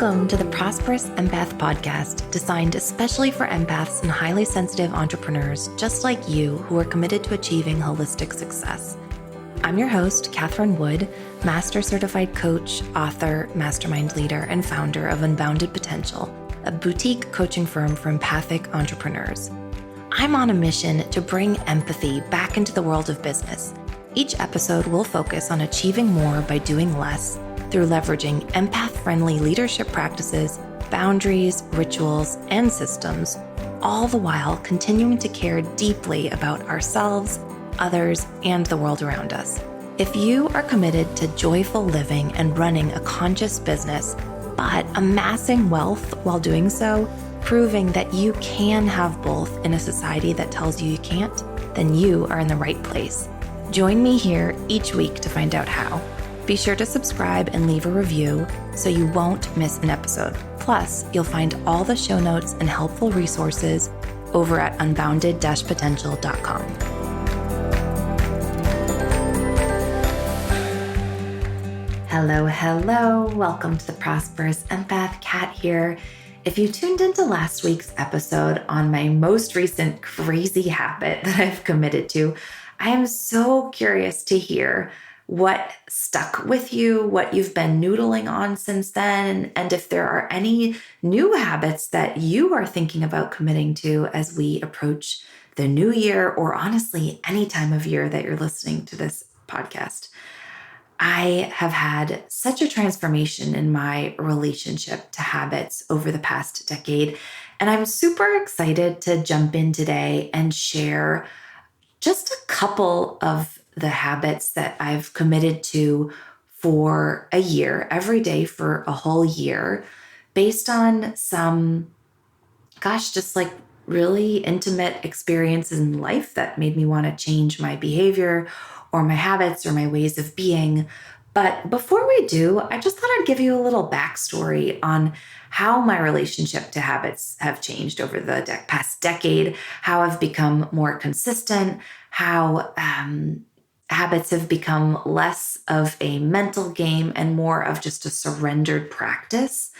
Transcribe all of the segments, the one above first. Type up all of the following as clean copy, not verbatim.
Welcome to the Prosperous Empath Podcast, designed especially for empaths and highly sensitive entrepreneurs just like you who are committed to achieving holistic success. I'm your host, Catherine Wood, Master Certified Coach, author, mastermind leader, and founder of Unbounded Potential, a boutique coaching firm for empathic entrepreneurs. I'm on a mission to bring empathy back into the world of business. Each episode will focus on achieving more by doing less through leveraging empath-friendly leadership practices, boundaries, rituals, and systems, all the while continuing to care deeply about ourselves, others, and the world around us. If you are committed to joyful living and running a conscious business, but amassing wealth while doing so, proving that you can have both in a society that tells you can't, then you are in the right place. Join me here each week to find out how. Be sure to subscribe and leave a review so you won't miss an episode. Plus, you'll find all the show notes and helpful resources over at unbounded-potential.com. Hello. Welcome to the Prosperous Empath. Kat here. If you tuned into last week's episode on my most recent crazy habit that I've committed to, I am so curious to hear what stuck with you, what you've been noodling on since then, and if there are any new habits that you are thinking about committing to as we approach the new year, or honestly, any time of year that you're listening to this podcast. I have had such a transformation in my relationship to habits over the past decade, and I'm super excited to jump in today and share just a couple of the habits that I've committed to for a year, every day for a whole year, based on some, just like really intimate experiences in life that made me want to change my behavior or my habits or my ways of being. But before we do, I just thought I'd give you a little backstory on how my relationship to habits have changed over the past decade, how I've become more consistent, how habits have become less of a mental game and more of just a surrendered practice.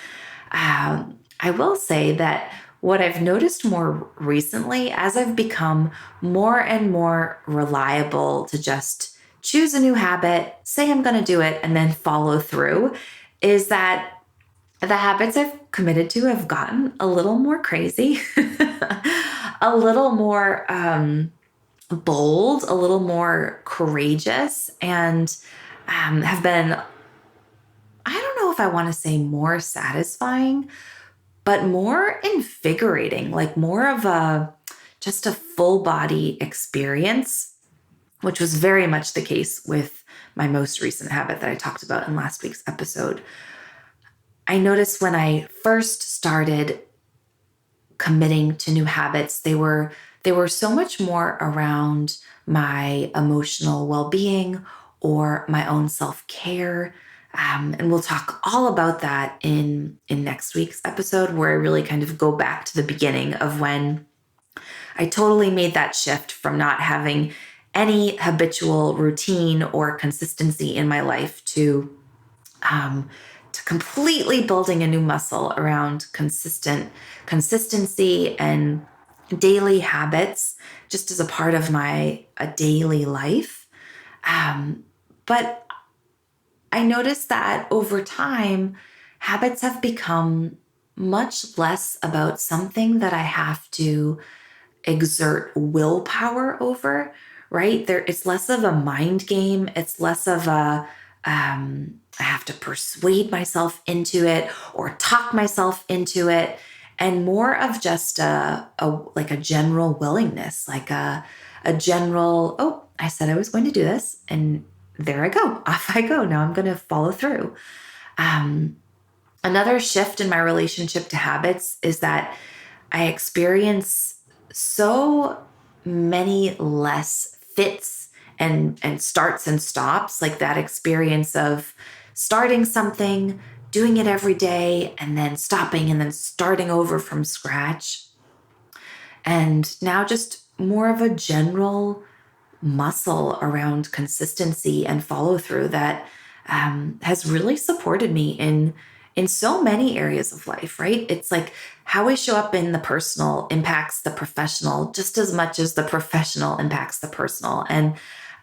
I will say that what I've noticed more recently, as I've become more and more reliable to just choose a new habit, say I'm going to do it, and then follow through, is that the habits I've committed to have gotten a little more crazy, a little more bold, a little more courageous, and have been, I don't know if I want to say more satisfying, but more invigorating, like more of just a full body experience, which was very much the case with my most recent habit that I talked about in last week's episode. I noticed when I first started committing to new habits, they were so much more around my emotional well-being or my own self-care. And we'll talk all about that in next week's episode, where I really kind of go back to the beginning of when I totally made that shift from not having any habitual routine or consistency in my life to completely building a new muscle around consistency and daily habits, just as a part of my daily life. But I noticed that over time, habits have become much less about something that I have to exert willpower over, right? It's less of a mind game. It's less of I have to persuade myself into it or talk myself into it, and more of just a general willingness, like a general, oh, I said I was going to do this, and there I go. Off I go. Now I'm going to follow through. Another shift in my relationship to habits is that I experience so many less fits and starts and stops, like that experience of starting something, doing it every day, and then stopping and then starting over from scratch. And now just more of a general muscle around consistency and follow through that has really supported me in in so many areas of life, right? It's like how we show up in the personal impacts the professional just as much as the professional impacts the personal. And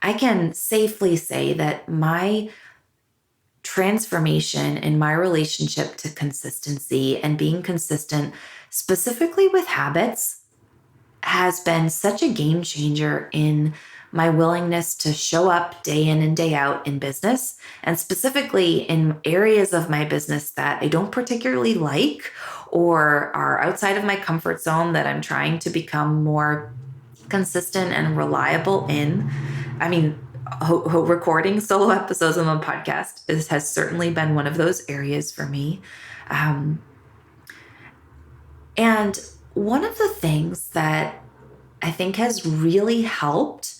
I can safely say that my transformation in my relationship to consistency and being consistent, specifically with habits, has been such a game changer in my willingness to show up day in and day out in business, and specifically in areas of my business that I don't particularly like or are outside of my comfort zone that I'm trying to become more consistent and reliable in. I mean, recording solo episodes on the podcast has certainly been one of those areas for me. Um, and one of the things that I think has really helped,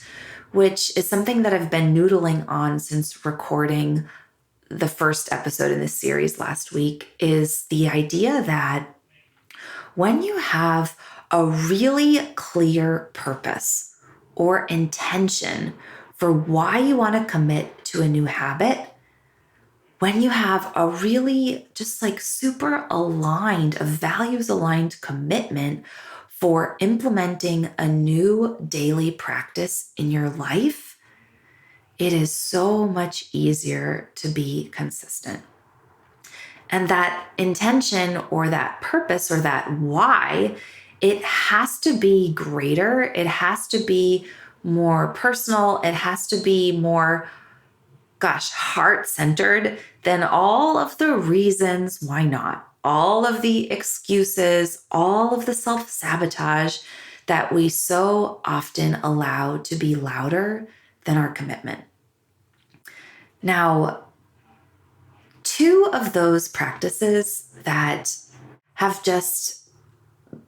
which is something that I've been noodling on since recording the first episode in this series last week, is the idea that when you have a really clear purpose or intention for why you want to commit to a new habit, when you have a really just like super aligned, a values aligned commitment for implementing a new daily practice in your life, it is so much easier to be consistent. And that intention or that purpose or that why, it has to be greater. It has to be more personal. It has to be more, heart-centered than all of the reasons why not, all of the excuses, all of the self-sabotage that we so often allow to be louder than our commitment. Now, two of those practices that have just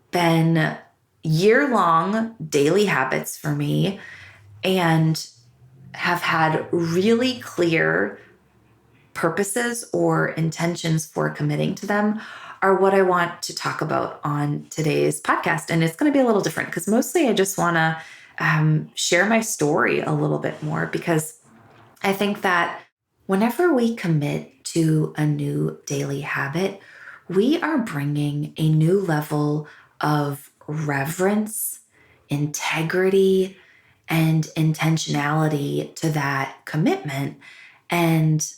been year-long daily habits for me and have had really clear purposes or intentions for committing to them are what I want to talk about on today's podcast. And it's going to be a little different because mostly I just want to share my story a little bit more, because I think that whenever we commit to a new daily habit, we are bringing a new level of reverence, integrity, and intentionality to that commitment. And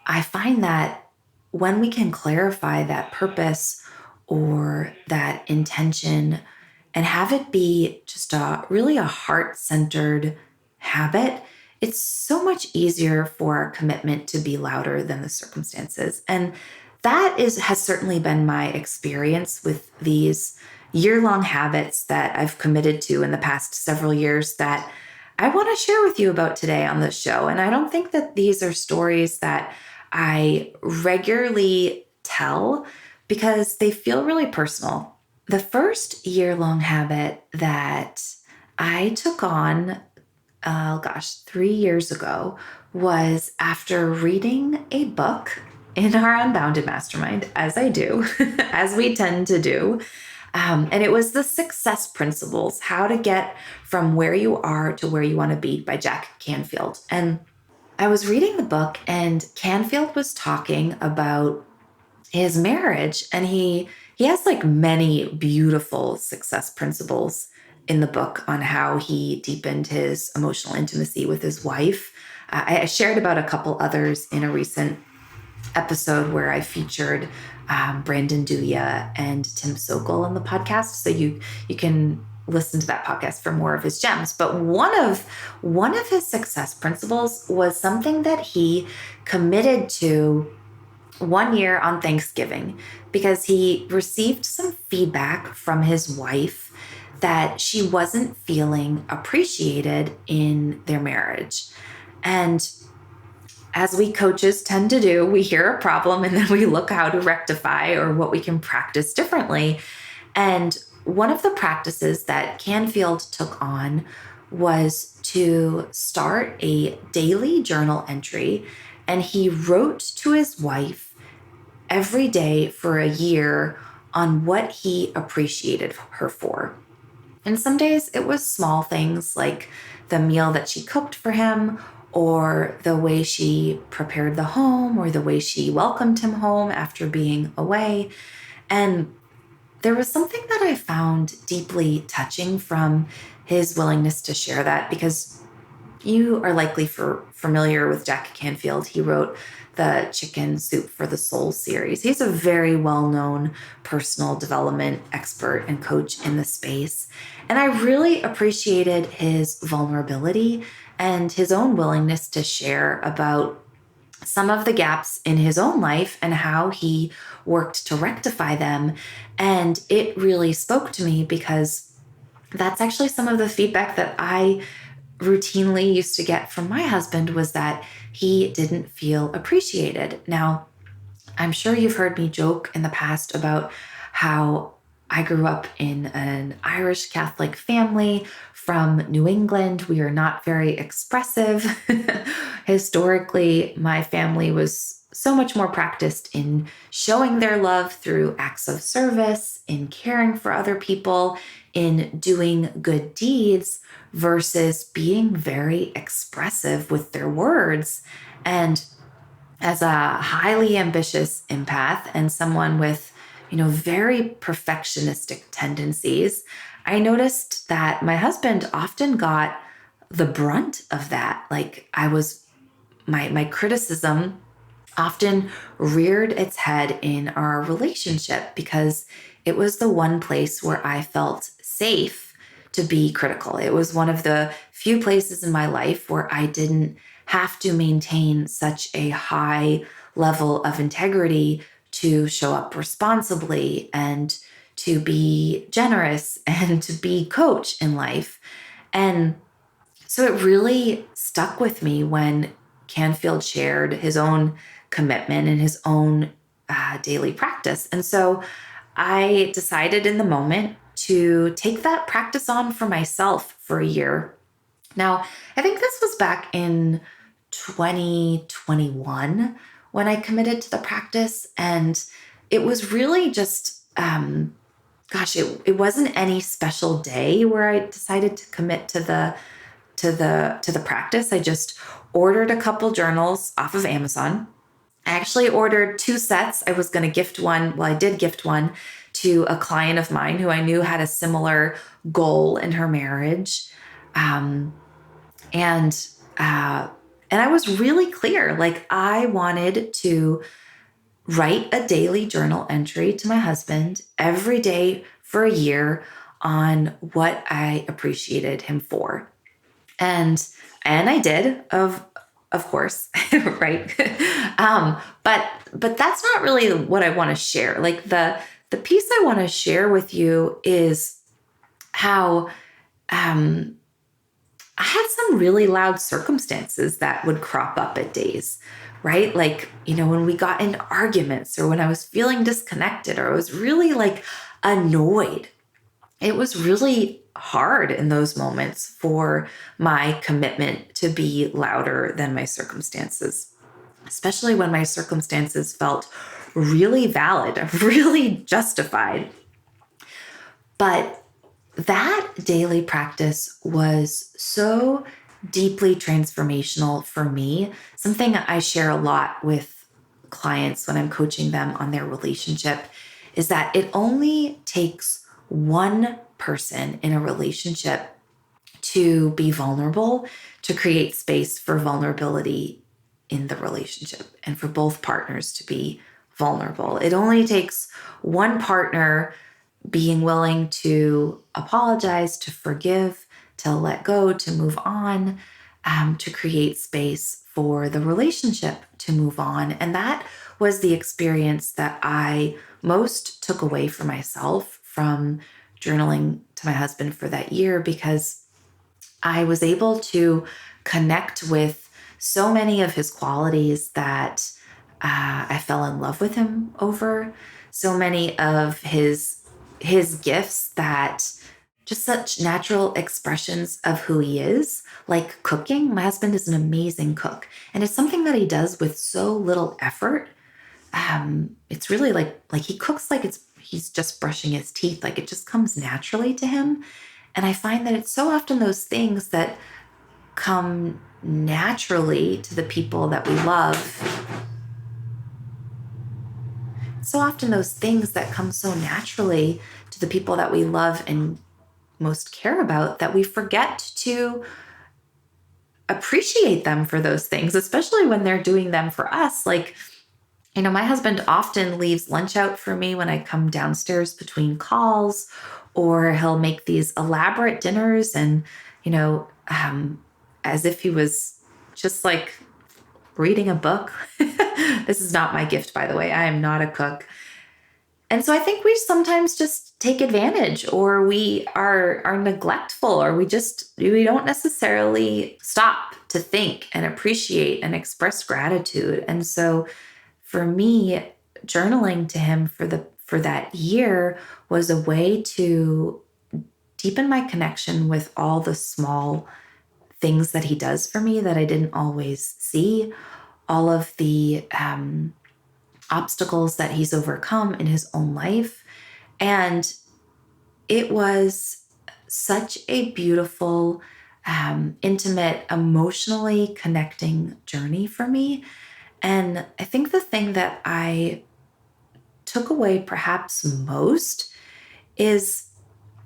I find that when we can clarify that purpose or that intention and have it be just a heart-centered habit, it's so much easier for our commitment to be louder than the circumstances. And that has certainly been my experience with these year-long habits that I've committed to in the past several years that I want to share with you about today on this show. And I don't think that these are stories that I regularly tell because they feel really personal. The first year-long habit that I took on, 3 years ago, was after reading a book in our Unbounded Mastermind, as I do, as we tend to do. And it was The Success Principles, How to Get from Where You Are to Where You Want to Be by Jack Canfield. And I was reading the book and Canfield was talking about his marriage, and he has like many beautiful success principles in the book on how he deepened his emotional intimacy with his wife. I shared about a couple others in a recent episode where I featured Brandon Duya and Tim Sokol on the podcast. So you can listen to that podcast for more of his gems. But one of his success principles was something that he committed to one year on Thanksgiving, because he received some feedback from his wife that she wasn't feeling appreciated in their marriage. And as we coaches tend to do, we hear a problem and then we look how to rectify or what we can practice differently. And one of the practices that Canfield took on was to start a daily journal entry. And he wrote to his wife every day for a year on what he appreciated her for. And some days it was small things like the meal that she cooked for him, or the way she prepared the home, or the way she welcomed him home after being away. And there was something that I found deeply touching from his willingness to share that, because you are likely familiar with Jack Canfield. He wrote the Chicken Soup for the Soul series. He's a very well-known personal development expert and coach in the space. And I really appreciated his vulnerability and his own willingness to share about some of the gaps in his own life and how he worked to rectify them. And it really spoke to me, because that's actually some of the feedback that I routinely used to get from my husband, was that he didn't feel appreciated. Now, I'm sure you've heard me joke in the past about how I grew up in an Irish Catholic family from New England. We are not very expressive. Historically, my family was so much more practiced in showing their love through acts of service, in caring for other people, in doing good deeds, versus being very expressive with their words. And as a highly ambitious empath and someone with, very perfectionistic tendencies, I noticed that my husband often got the brunt of that. Like, my criticism often reared its head in our relationship, because it was the one place where I felt safe to be critical. It was one of the few places in my life where I didn't have to maintain such a high level of integrity to show up responsibly and to be generous and to be coach in life. And so it really stuck with me when Canfield shared his own commitment and his own daily practice. And so I decided in the moment to take that practice on for myself for a year. Now, I think this was back in 2021 when I committed to the practice. And it was really just, it wasn't any special day where I decided to commit to the practice. I just ordered a couple journals off of Amazon. I actually ordered 2 sets. I was going to gift one. Well, I did gift one to a client of mine who I knew had a similar goal in her marriage. And I was really clear. Like, I wanted to write a daily journal entry to my husband every day for a year on what I appreciated him for. And I did, of course, right? But that's not really what I want to share. Like, the piece I want to share with you is how I had some really loud circumstances that would crop up at days, right? Like, when we got into arguments, or when I was feeling disconnected, or I was really like annoyed. It was really hard in those moments for my commitment to be louder than my circumstances, especially when my circumstances felt really valid, really justified. But that daily practice was so deeply transformational for me. Something I share a lot with clients when I'm coaching them on their relationship is that it only takes one person in a relationship to be vulnerable, to create space for vulnerability in the relationship, and for both partners to be vulnerable. It only takes one partner being willing to apologize, to forgive, to let go, to move on, to create space for the relationship to move on. And that was the experience that I most took away for myself from journaling to my husband for that year, because I was able to connect with so many of his qualities that I fell in love with him over, so many of his gifts that just such natural expressions of who he is, like cooking. My husband is an amazing cook, and it's something that he does with so little effort. It's really like he cooks like he's just brushing his teeth. Like, it just comes naturally to him. And I find that it's so often those things that come naturally to the people that we love. So often those things that come so naturally to the people that we love and most care about that we forget to appreciate them for those things, especially when they're doing them for us. Like, my husband often leaves lunch out for me when I come downstairs between calls, or he'll make these elaborate dinners and, as if he was just like reading a book. This is not my gift, by the way. I am not a cook. And so I think we sometimes just take advantage, or we are neglectful, or we don't necessarily stop to think and appreciate and express gratitude. And so for me, journaling to him for that year was a way to deepen my connection with all the small things that he does for me that I didn't always see, all of the obstacles that he's overcome in his own life. And it was such a beautiful, intimate, emotionally connecting journey for me. And I think the thing that I took away perhaps most is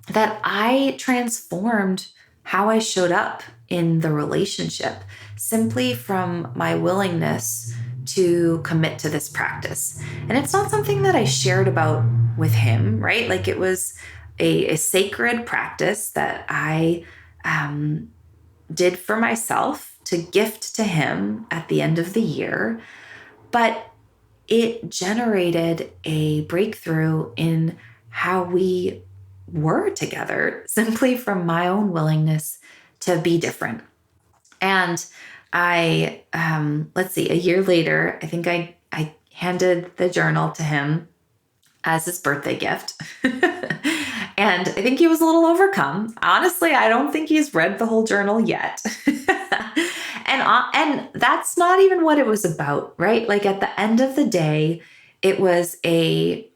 that I transformed how I showed up in the relationship simply from my willingness to commit to this practice. And it's not something that I shared about with him, right? Like, it was a sacred practice that I did for myself to gift to him at the end of the year. But it generated a breakthrough in how we were together simply from my own willingness to be different. And I, let's see, a year later, I think I handed the journal to him as his birthday gift. And I think he was a little overcome. Honestly, I don't think he's read the whole journal yet. And that's not even what it was about, right? Like, at the end of the day, it was a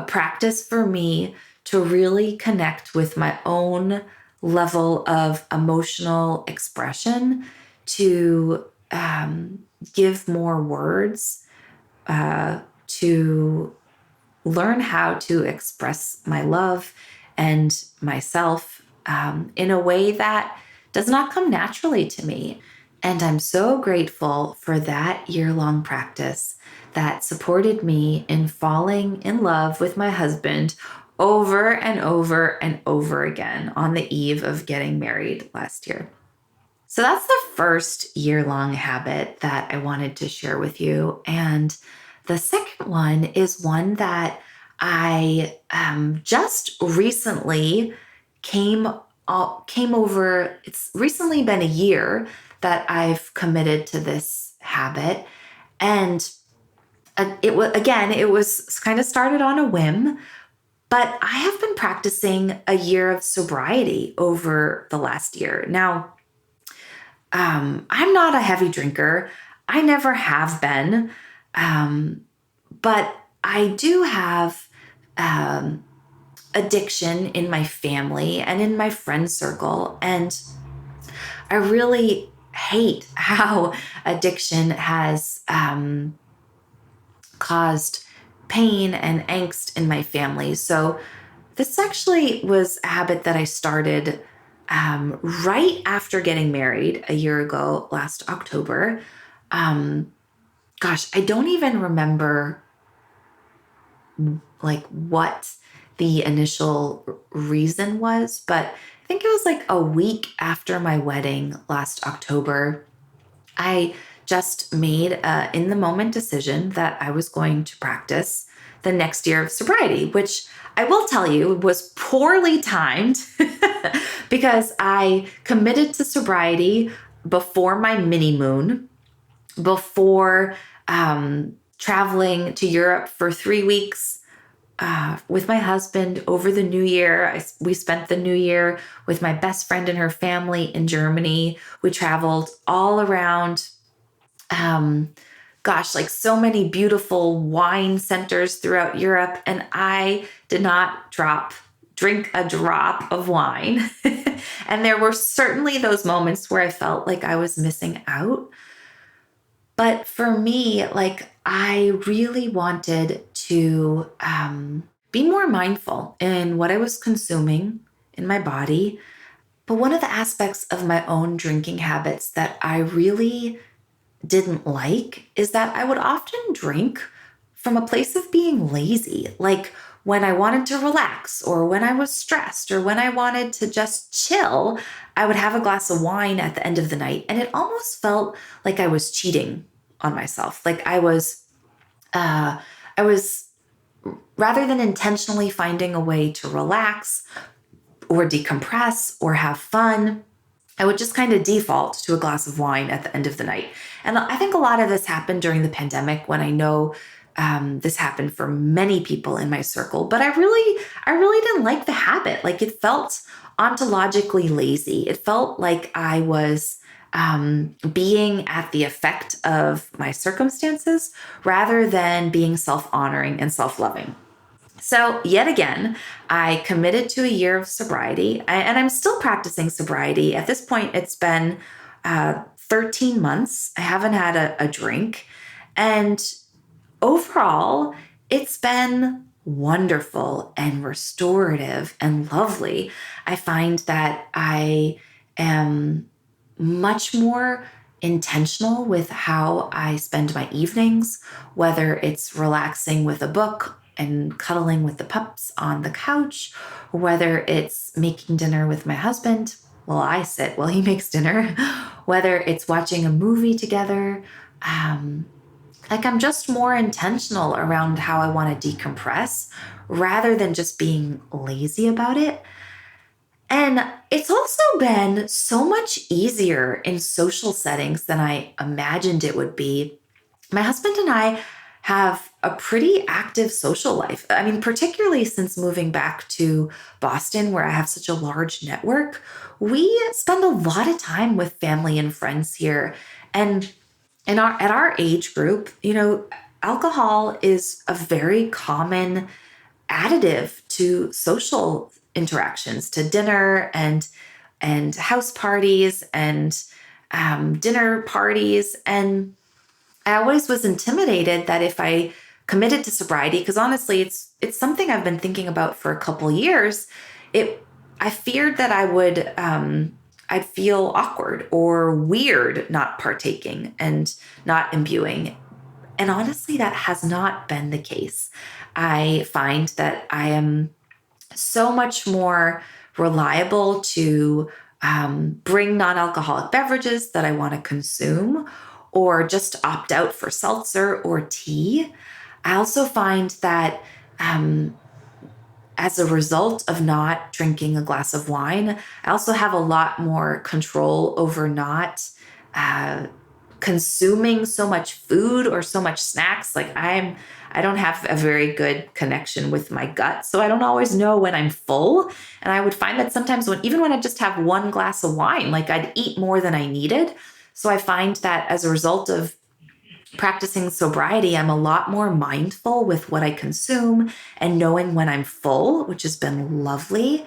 practice for me to really connect with my own level of emotional expression, to give more words, to learn how to express my love and myself in a way that does not come naturally to me. And I'm so grateful for that year-long practice that supported me in falling in love with my husband over and over and over again on the eve of getting married last year. So that's the first year-long habit that I wanted to share with you. And the second one is one that I just recently came over. It's recently been a year that I've committed to this habit. And it was kind of started on a whim, but I have been practicing a year of sobriety over the last year. Now, I'm not a heavy drinker. I never have been. But I do have addiction in my family and in my friend circle. And I really hate how addiction has caused pain and angst in my family. So this actually was a habit that I started right after getting married a year ago, last October. I don't even remember like what the initial reason was, but I think it was like a week after my wedding last October. I just made a in the moment decision that I was going to practice the next year of sobriety, which I will tell you was poorly timed because I committed to sobriety before my mini moon, before traveling to Europe for 3 weeks with my husband over the New Year. We spent the New Year with my best friend and her family in Germany. We traveled all around, like so many beautiful wine centers throughout Europe. And I did not drop drink a drop of wine. And there were certainly those moments where I felt like I was missing out. But for me, like I really wanted to be more mindful in what I was consuming in my body. But one of the aspects of my own drinking habits that I really didn't like is that I would often drink from a place of being lazy, like when I wanted to relax or when I was stressed or when I wanted to just chill, I would have a glass of wine at the end of the night. And it almost felt like I was cheating on myself. Like I was rather than intentionally finding a way to relax or decompress or have fun, I would just kind of default to a glass of wine at the end of the night. And I think a lot of this happened during the pandemic when I know this happened for many people in my circle, but I really didn't like the habit. Like it felt ontologically lazy. It felt like I was being at the effect of my circumstances rather than being self-honoring and self-loving. So yet again, I committed to a year of sobriety, and I'm still practicing sobriety. At this point, it's been 13 months. I haven't had a drink. And overall, it's been wonderful and restorative and lovely. I find that I am much more intentional with how I spend my evenings, whether it's relaxing with a book and cuddling with the pups on the couch, or whether it's making dinner with my husband while I sit while he makes dinner, whether it's watching a movie together. Like I'm just more intentional around how I want to decompress rather than just being lazy about it. And it's also been so much easier in social settings than I imagined it would be. My husband and I have a pretty active social life. I mean, particularly since moving back to Boston, where I have such a large network, we spend a lot of time with family and friends here. And at our age group, alcohol is a very common additive to social interactions, to dinner and house parties and dinner parties. And I always was intimidated that if I committed to sobriety, because honestly, it's something I've been thinking about for a couple years. I feared that I'd feel awkward or weird not partaking and not imbuing. And honestly, that has not been the case. I find that I am so much more reliable to bring non-alcoholic beverages that I want to consume or just opt out for seltzer or tea. I also find that as a result of not drinking a glass of wine, I also have a lot more control over not consuming so much food or so much snacks. Like I don't have a very good connection with my gut, so I don't always know when I'm full. And I would find that sometimes even when I just have one glass of wine, like I'd eat more than I needed. So I find that as a result of practicing sobriety, I'm a lot more mindful with what I consume and knowing when I'm full, which has been lovely.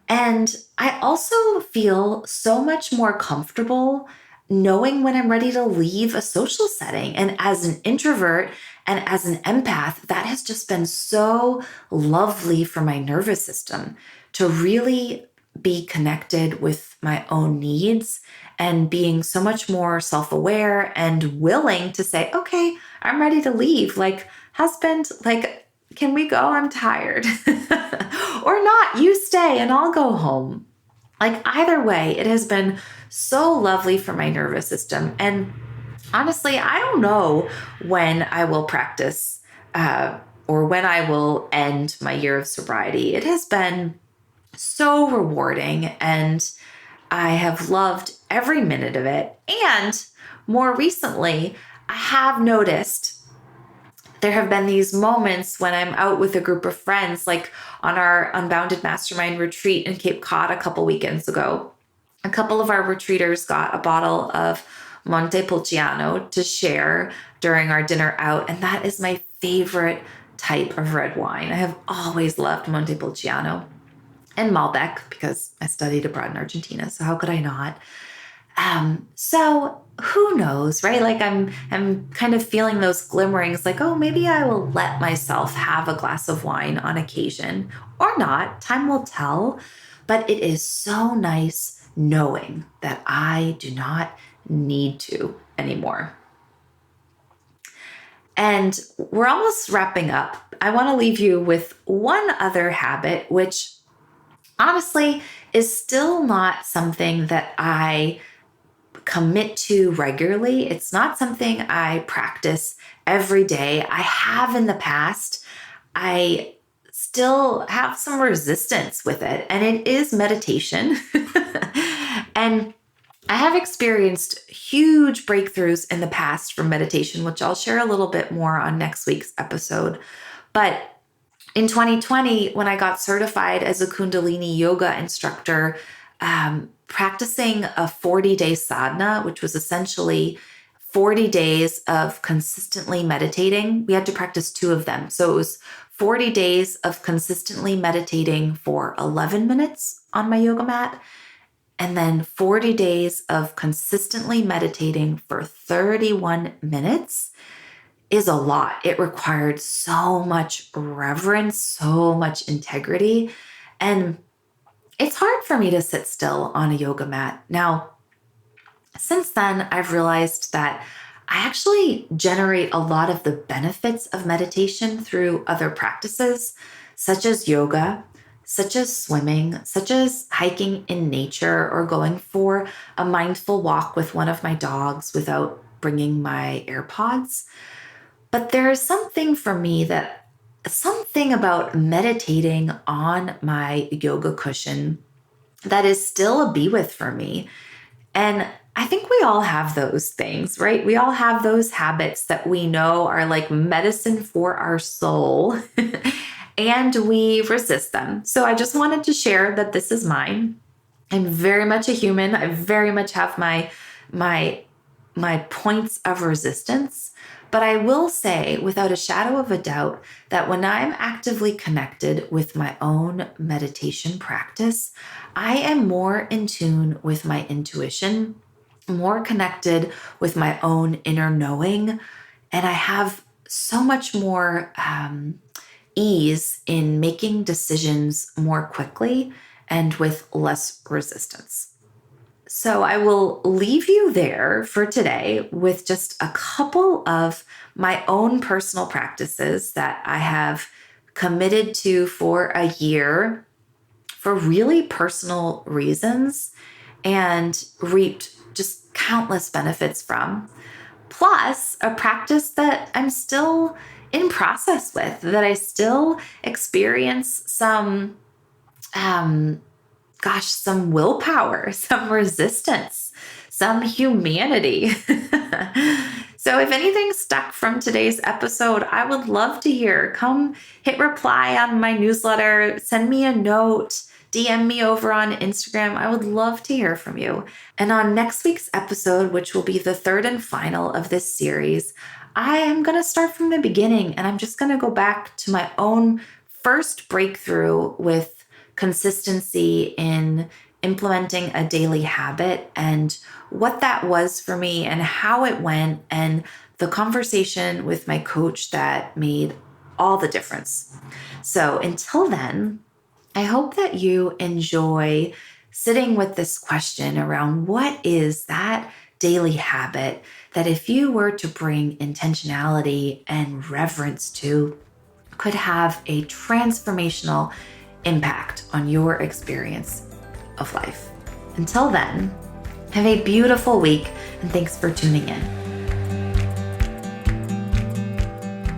And I also feel so much more comfortable knowing when I'm ready to leave a social setting. And as an introvert and as an empath, that has just been so lovely for my nervous system to really be connected with my own needs and being so much more self-aware and willing to say, okay, I'm ready to leave. Like, husband, like, can we go? I'm tired. Or not, you stay and I'll go home. Like, either way, it has been so lovely for my nervous system. And honestly, I don't know when I will practice or when I will end my year of sobriety. It has been so rewarding and I have loved every minute of it. And more recently, I have noticed there have been these moments when I'm out with a group of friends, like on our Unbounded Mastermind retreat in Cape Cod a couple weekends ago. A couple of our retreaters got a bottle of Montepulciano to share during our dinner out, and that is my favorite type of red wine. I have always loved Montepulciano. and Malbec because I studied abroad in Argentina. So how could I not? So who knows, right? Like I'm kind of feeling those glimmerings like, oh, maybe I will let myself have a glass of wine on occasion or not. Time will tell. But it is so nice knowing that I do not need to anymore. And we're almost wrapping up. I want to leave you with one other habit, which honestly is still not something that I commit to regularly. It's not something I practice every day. I have in the past. I still have some resistance with it, and it is meditation. And I have experienced huge breakthroughs in the past from meditation, which I'll share a little bit more on next week's episode. But in 2020, when I got certified as a Kundalini yoga instructor, practicing a 40-day sadhana, which was essentially 40 days of consistently meditating. We had to practice 2 of them. So it was 40 days of consistently meditating for 11 minutes on my yoga mat, and then 40 days of consistently meditating for 31 minutes is a lot. It required so much reverence, so much integrity, and it's hard for me to sit still on a yoga mat. Now, since then, I've realized that I actually generate a lot of the benefits of meditation through other practices, such as yoga, such as swimming, such as hiking in nature, or going for a mindful walk with one of my dogs without bringing my AirPods. But there is something about meditating on my yoga cushion that is still a be with for me. And I think we all have those things, right? We all have those habits that we know are like medicine for our soul and we resist them. So I just wanted to share that this is mine. I'm very much a human. I very much have my points of resistance. But I will say without a shadow of a doubt that when I'm actively connected with my own meditation practice, I am more in tune with my intuition, more connected with my own inner knowing, and I have so much more ease in making decisions more quickly and with less resistance. So I will leave you there for today with just a couple of my own personal practices that I have committed to for a year for really personal reasons and reaped just countless benefits from. Plus a practice that I'm still in process with, that I still experience some willpower, some resistance, some humanity. So if anything stuck from today's episode, I would love to hear. Come hit reply on my newsletter, send me a note, DM me over on Instagram. I would love to hear from you. And on next week's episode, which will be the 3rd and final of this series, I am going to start from the beginning and I'm just going to go back to my own first breakthrough with consistency in implementing a daily habit and what that was for me and how it went and the conversation with my coach that made all the difference. So until then, I hope that you enjoy sitting with this question around what is that daily habit that if you were to bring intentionality and reverence to, could have a transformational impact on your experience of life. Until then, have a beautiful week and thanks for tuning in.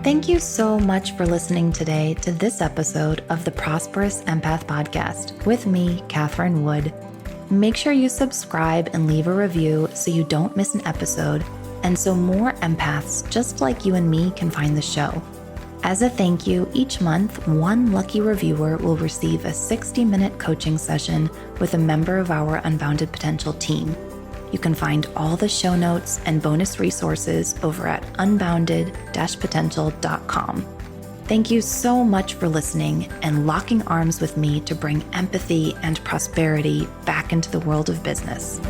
Thank you so much for listening today to this episode of the Prosperous Empath Podcast with me, Catherine Wood. Make sure you subscribe and leave a review so you don't miss an episode and so more empaths just like you and me can find the show. As a thank you, each month, one lucky reviewer will receive a 60-minute coaching session with a member of our Unbounded Potential team. You can find all the show notes and bonus resources over at unbounded-potential.com. Thank you so much for listening and locking arms with me to bring empathy and prosperity back into the world of business.